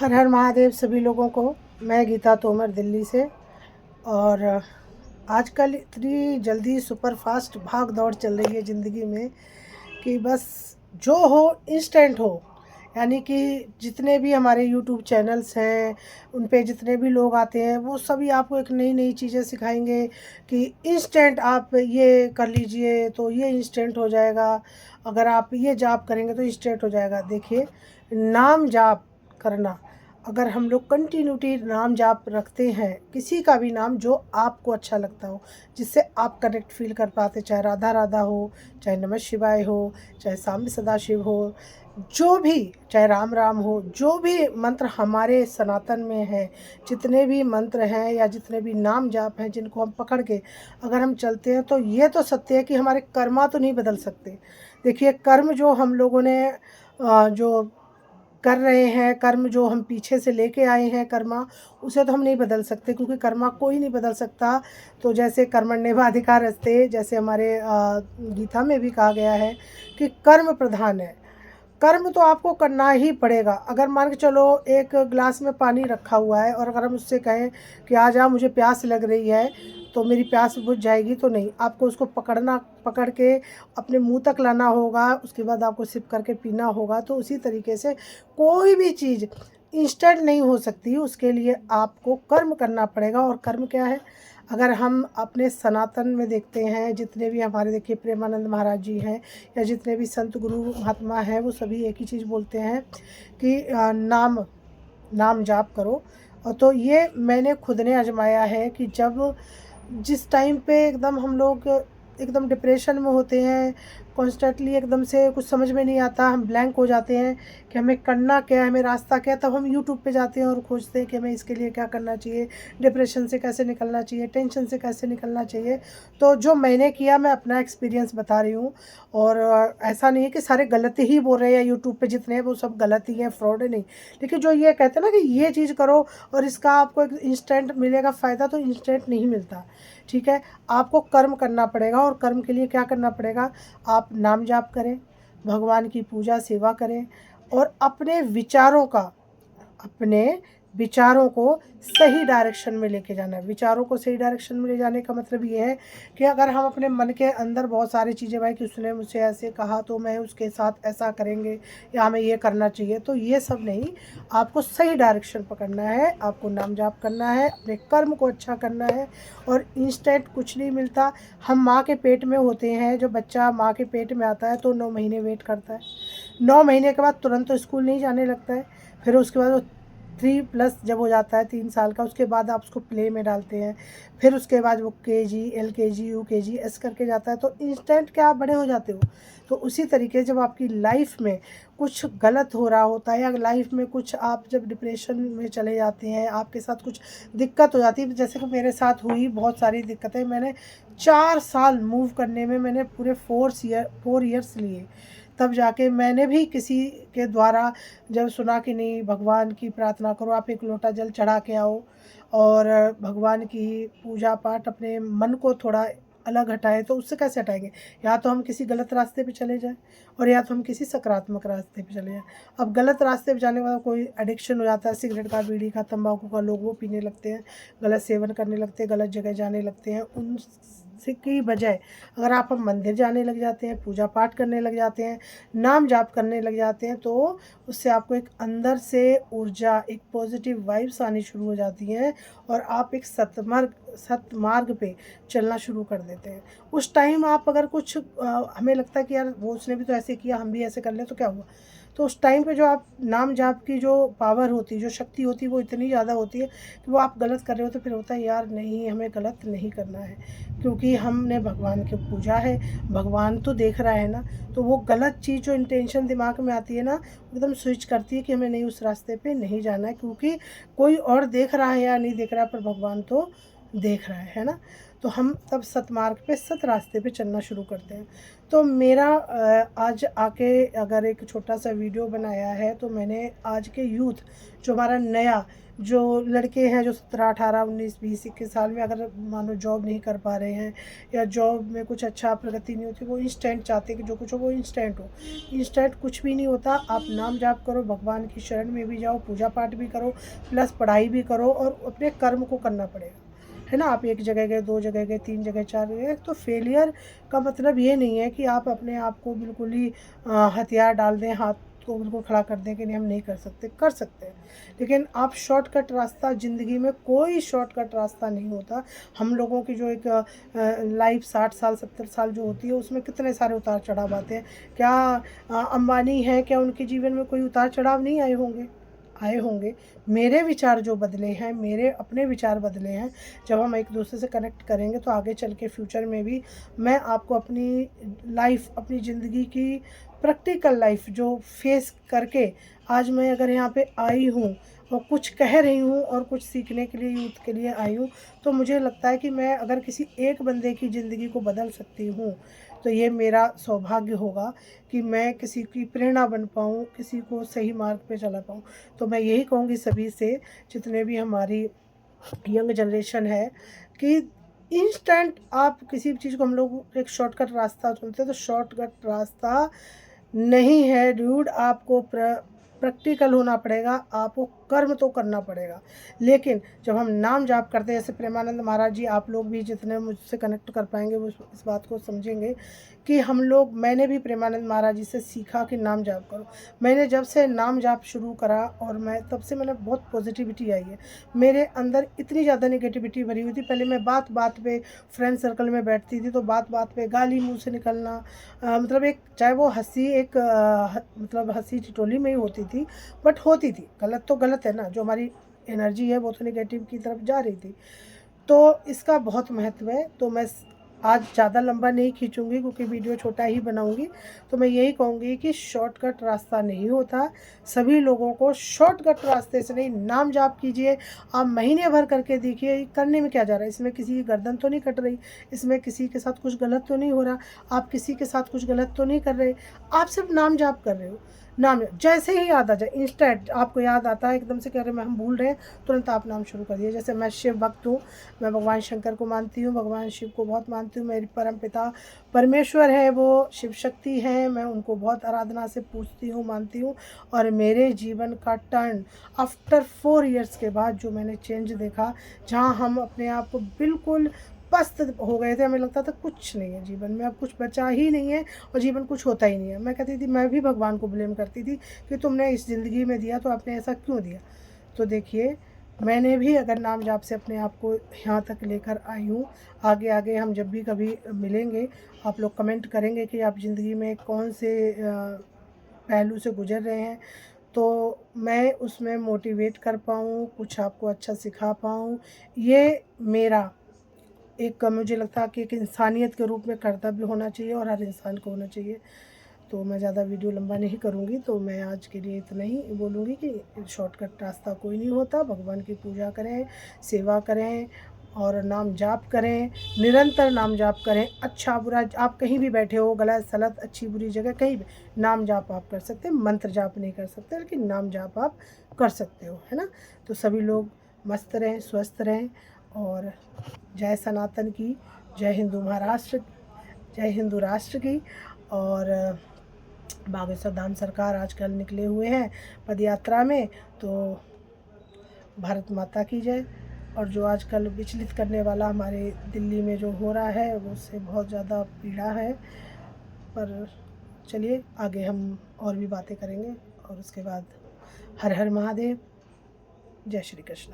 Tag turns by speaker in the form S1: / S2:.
S1: हर हर महादेव सभी लोगों को। मैं गीता तोमर दिल्ली से। और आजकल इतनी जल्दी सुपर फास्ट भाग दौड़ चल रही है ज़िंदगी में कि बस जो हो इंस्टेंट हो। यानी कि जितने भी हमारे यूट्यूब चैनल्स हैं उन पे जितने भी लोग आते हैं वो सभी आपको एक नई नई चीज़ें सिखाएंगे कि इंस्टेंट आप ये कर लीजिए तो ये इंस्टेंट हो जाएगा, अगर आप ये जाप करेंगे तो इंस्टेंट हो जाएगा। देखिए, नाम जाप करना, अगर हम लोग कंटिन्यूटी नाम जाप रखते हैं किसी का भी नाम जो आपको अच्छा लगता हो, जिससे आप कनेक्ट फील कर पाते, चाहे राधा राधा हो, चाहे नमः शिवाय हो, चाहे सांब सदाशिव हो, जो भी, चाहे राम राम हो, जो भी मंत्र हमारे सनातन में है, जितने भी मंत्र हैं या जितने भी नाम जाप हैं जिनको हम पकड़ के अगर हम चलते हैं तो ये तो सत्य है कि हमारे कर्मा तो नहीं बदल सकते। देखिए, कर्म जो हम लोगों ने जो कर रहे हैं, कर्म जो हम पीछे से लेके आए हैं कर्मा, उसे तो हम नहीं बदल सकते क्योंकि कर्मा कोई नहीं बदल सकता। तो जैसे कर्मण्येवाधिकारस्ते, जैसे हमारे गीता में भी कहा गया है कि कर्म प्रधान है। कर्म तो आपको करना ही पड़ेगा। अगर मान के चलो एक ग्लास में पानी रखा हुआ है और अगर हम उससे कहें कि आ जा मुझे प्यास लग रही है तो मेरी प्यास बुझ जाएगी, तो नहीं, आपको उसको पकड़ के अपने मुंह तक लाना होगा, उसके बाद आपको सिप करके पीना होगा। तो उसी तरीके से कोई भी चीज़ इंस्टेंट नहीं हो सकती, उसके लिए आपको कर्म करना पड़ेगा। और कर्म क्या है? अगर हम अपने सनातन में देखते हैं, जितने भी हमारे, देखिए, प्रेमानंद महाराज जी हैं या जितने भी संत गुरु महात्मा हैं, वो सभी एक ही चीज़ बोलते हैं कि नाम जाप करो। और तो ये मैंने खुद ने आजमाया है कि जब जिस टाइम पे एकदम हम लोग एकदम डिप्रेशन में होते हैं, कॉन्स्टेंटली एकदम से कुछ समझ में नहीं आता, हम ब्लैंक हो जाते हैं कि हमें करना क्या है, हमें रास्ता क्या है, तब हम यूट्यूब पे जाते हैं और खोजते हैं कि हमें इसके लिए क्या करना चाहिए, डिप्रेशन से कैसे निकलना चाहिए, टेंशन से कैसे निकलना चाहिए। तो जो मैंने किया, मैं अपना एक्सपीरियंस बता रही हूँ। और ऐसा नहीं है कि सारे गलत ही बोल रहे हैं यूट्यूब पे, जितने हैं वो सब गलत ही हैं, फ्रॉड है, नहीं। लेकिन जो ये कहते हैं ना कि ये चीज़ करो और इसका आपको एक इंस्टेंट मिलेगा फ़ायदा, तो इंस्टेंट नहीं मिलता। ठीक है, आपको कर्म करना पड़ेगा। और कर्म के लिए क्या करना पड़ेगा? आप नाम जाप करें, भगवान की पूजा सेवा करें और अपने विचारों को सही डायरेक्शन में लेके जाना है। विचारों को सही डायरेक्शन में ले जाने का मतलब ये है कि अगर हम अपने मन के अंदर बहुत सारी चीज़ें, भाई कि उसने मुझसे ऐसे कहा तो मैं उसके साथ ऐसा करेंगे या हमें ये करना चाहिए, तो ये सब नहीं। आपको सही डायरेक्शन पकड़ना है, आपको नाम जाप करना है, अपने कर्म को अच्छा करना है। और इंस्टेंट कुछ नहीं मिलता। हम माँ के पेट में होते हैं, जो बच्चा माँ के पेट में आता है तो 9 महीने वेट करता है। 9 महीने के बाद तुरंत तो स्कूल नहीं जाने लगता है। फिर उसके बाद वो 3+ जब हो जाता है 3 साल का, उसके बाद आप उसको प्ले में डालते हैं। फिर उसके बाद वो KG, LKG, UKG ऐसे करके जाता है। तो इंस्टेंट क्या आप बड़े हो जाते हो? तो उसी तरीके से जब आपकी लाइफ में कुछ गलत हो रहा होता है या लाइफ में कुछ, आप जब डिप्रेशन में चले जाते हैं, आपके साथ कुछ दिक्कत हो जाती है, जैसे कि मेरे साथ हुई बहुत सारी दिक्कतें। मैंने 4 साल मूव करने में मैंने पूरे 4 ईयर्स लिए। तब जाके मैंने भी किसी के द्वारा जब सुना कि नहीं, भगवान की प्रार्थना करो, आप एक लोटा जल चढ़ा के आओ और भगवान की पूजा पाठ, अपने मन को थोड़ा अलग हटाएं, तो उससे कैसे हटाएंगे? या तो हम किसी गलत रास्ते पे चले जाएं और या तो हम किसी सकारात्मक रास्ते पे चले जाएं। अब गलत रास्ते पे जाने के बाद कोई एडिक्शन हो जाता है, सिगरेट का, बीड़ी का, तंबाकू का, लोग वो पीने लगते हैं, गलत सेवन करने लगते हैं, गलत जगह जाने लगते हैं। उन से की बजाय अगर आप मंदिर जाने लग जाते हैं, पूजा पाठ करने लग जाते हैं, नाम जाप करने लग जाते हैं, तो उससे आपको एक अंदर से ऊर्जा, एक पॉजिटिव वाइब्स आनी शुरू हो जाती हैं और आप एक सतमार्ग पे चलना शुरू कर देते हैं। उस टाइम आप अगर कुछ हमें लगता है कि यार वो उसने भी तो ऐसे किया, हम भी ऐसे कर लें तो क्या हुआ? तो उस टाइम पे जो आप नाम जाप की जो पावर होती है, जो शक्ति होती है, वो इतनी ज़्यादा होती है कि वो आप गलत कर रहे हो तो फिर होता है यार नहीं, हमें गलत नहीं करना है क्योंकि हमने भगवान की पूजा है, भगवान तो देख रहा है ना। तो वो गलत चीज़ जो इंटेंशन दिमाग में आती है ना, एकदम स्विच करती है कि हमें नहीं, उस रास्ते पे नहीं जाना है, क्योंकि कोई और देख रहा है या नहीं देख रहा है, पर भगवान तो देख रहा है ना। तो हम तब सतमार्ग पे, सत रास्ते पे चलना शुरू करते हैं। तो मेरा आज आके अगर एक छोटा सा वीडियो बनाया है, तो मैंने आज के यूथ, जो हमारा नया, जो लड़के हैं जो 17, 18, 19, 20, 21 साल में अगर मानो जॉब नहीं कर पा रहे हैं या जॉब में कुछ अच्छा प्रगति नहीं होती, वो इंस्टेंट चाहते हैं कि जो कुछ हो वो इंस्टेंट हो। इंस्टेंट कुछ भी नहीं होता। आप नाम जाप करो, भगवान की शरण में भी जाओ, पूजा पाठ भी करो, प्लस पढ़ाई भी करो, और अपने कर्म को करना पड़ेगा, है ना। आप एक जगह गए, 2 जगह गए, 3 जगह, 4 जगह गए, तो फेलियर का मतलब ये नहीं है कि आप अपने आप को बिल्कुल ही हथियार डाल दें, हाथ को बिल्कुल खड़ा कर दें कि नहीं हम नहीं कर सकते, कर सकते हैं। लेकिन आप शॉर्टकट रास्ता, ज़िंदगी में कोई शॉर्टकट रास्ता नहीं होता। हम लोगों की जो एक लाइफ 60 साल 70 साल जो होती है, उसमें कितने सारे उतार चढ़ाव आते हैं। क्या अंबानी हैं, क्या उनके जीवन में कोई उतार चढ़ाव नहीं आए होंगे? आए होंगे। मेरे विचार जो बदले हैं, मेरे अपने विचार बदले हैं। जब हम एक दूसरे से कनेक्ट करेंगे तो आगे चल के फ्यूचर में भी मैं आपको अपनी लाइफ, अपनी ज़िंदगी की प्रैक्टिकल लाइफ जो फेस करके आज मैं अगर यहाँ पे आई हूँ और कुछ कह रही हूँ और कुछ सीखने के लिए, यूथ के लिए आई हूँ, तो मुझे लगता है कि मैं अगर किसी एक बंदे की ज़िंदगी को बदल सकती हूँ, तो ये मेरा सौभाग्य होगा कि मैं किसी की प्रेरणा बन पाऊँ, किसी को सही मार्ग पे चला पाऊँ। तो मैं यही कहूँगी सभी से, जितने भी हमारी यंग जनरेशन है, कि इंस्टेंट आप किसी भी चीज़ को, हम लोग एक शॉर्टकट रास्ता चुनते हैं, तो शॉर्टकट रास्ता नहीं है ड्यूड। आपको प्रैक्टिकल होना पड़ेगा, आपको कर्म तो करना पड़ेगा। लेकिन जब हम नाम जाप करते हैं, जैसे प्रेमानंद महाराज जी, आप लोग भी जितने मुझसे कनेक्ट कर पाएंगे वो इस बात को समझेंगे कि हम लोग, मैंने भी प्रेमानंद महाराज जी से सीखा कि नाम जाप करो। मैंने जब से नाम जाप शुरू करा, और मैं तब से मैंने बहुत पॉजिटिविटी आई है। मेरे अंदर इतनी ज़्यादा नेगेटिविटी भरी हुई थी। पहले मैं बात बात पे फ्रेंड सर्कल में बैठती थी तो बात बात पे गाली मुंह से निकलना, मतलब एक, चाहे वो हंसी एक मतलब हंसी ठिठोली में ही होती थी, बट होती थी। गलत तो गलत है ना, जो हमारी एनर्जी है वो तो नेगेटिव की तरफ जा रही थी। तो इसका बहुत महत्व है। तो मैं आज ज़्यादा लंबा नहीं खींचूंगी क्योंकि वीडियो छोटा ही बनाऊंगी। तो मैं यही कहूँगी कि शॉर्टकट रास्ता नहीं होता। सभी लोगों को शॉर्टकट रास्ते से नहीं, नाम जाप कीजिए। आप महीने भर करके देखिए, करने में क्या जा रहा है, इसमें किसी की गर्दन तो नहीं कट रही, इसमें किसी के साथ कुछ गलत तो नहीं हो रहा, आप किसी के साथ कुछ गलत तो नहीं कर रहे, आप सिर्फ नाम जाप कर रहे हो। नाम जैसे ही याद आ जाए, इंस्टेंट आपको याद आता है, एकदम से कह रहे हैं हम भूल रहे हैं, तुरंत आप नाम शुरू कर दिए। जैसे मैं शिव भक्त हूँ, मैं भगवान शंकर को मानती हूँ, भगवान शिव को बहुत मानती हूँ। मेरे परम पिता परमेश्वर है, वो शिव शक्ति हैं, मैं उनको बहुत आराधना से पूजती हूँ, मानती हूँ। और मेरे जीवन का टर्न आफ्टर 4 इयर्स के बाद जो मैंने चेंज देखा, जहाँ हम अपने आप को बिल्कुल पस्त हो गए थे, हमें लगता था कुछ नहीं है जीवन में, अब कुछ बचा ही नहीं है और जीवन कुछ होता ही नहीं है। मैं कहती थी, मैं भी भगवान को ब्लेम करती थी कि तुमने इस ज़िंदगी में दिया तो आपने ऐसा क्यों दिया। तो देखिए, मैंने भी अगर नाम जाप से अपने आप को यहाँ तक लेकर आई हूँ। आगे आगे हम जब भी कभी मिलेंगे, आप लोग कमेंट करेंगे कि आप ज़िंदगी में कौन से पहलू से गुजर रहे हैं, तो मैं उसमें मोटिवेट कर पाऊँ, कुछ आपको अच्छा सिखा पाऊँ। ये मेरा एक, मुझे लगता है कि एक इंसानियत के रूप में कर्तव्य होना चाहिए और हर इंसान को होना चाहिए। तो मैं ज़्यादा वीडियो लंबा नहीं करूँगी, तो मैं आज के लिए इतना ही बोलूँगी कि शॉर्टकट रास्ता कोई नहीं होता। भगवान की पूजा करें, सेवा करें और नाम जाप करें, निरंतर नाम जाप करें। अच्छा बुरा, आप कहीं भी बैठे हो, गलत सलत, अच्छी बुरी जगह कहीं भी नाम जाप आप कर सकते हैं। मंत्र जाप नहीं कर सकते, लेकिन नाम जाप आप कर सकते हो, है ना। तो सभी लोग मस्त रहें, स्वस्थ रहें, और जय सनातन की, जय हिंदू महाराष्ट्र, जय हिंदू राष्ट्र की। और बागेश्वर धाम सरकार आजकल निकले हुए हैं पद यात्रा में, तो भारत माता की जय। और जो आजकल विचलित करने वाला हमारे दिल्ली में जो हो रहा है, वो उससे बहुत ज़्यादा पीड़ा है। पर चलिए, आगे हम और भी बातें करेंगे। और उसके बाद हर हर महादेव, जय श्री कृष्ण।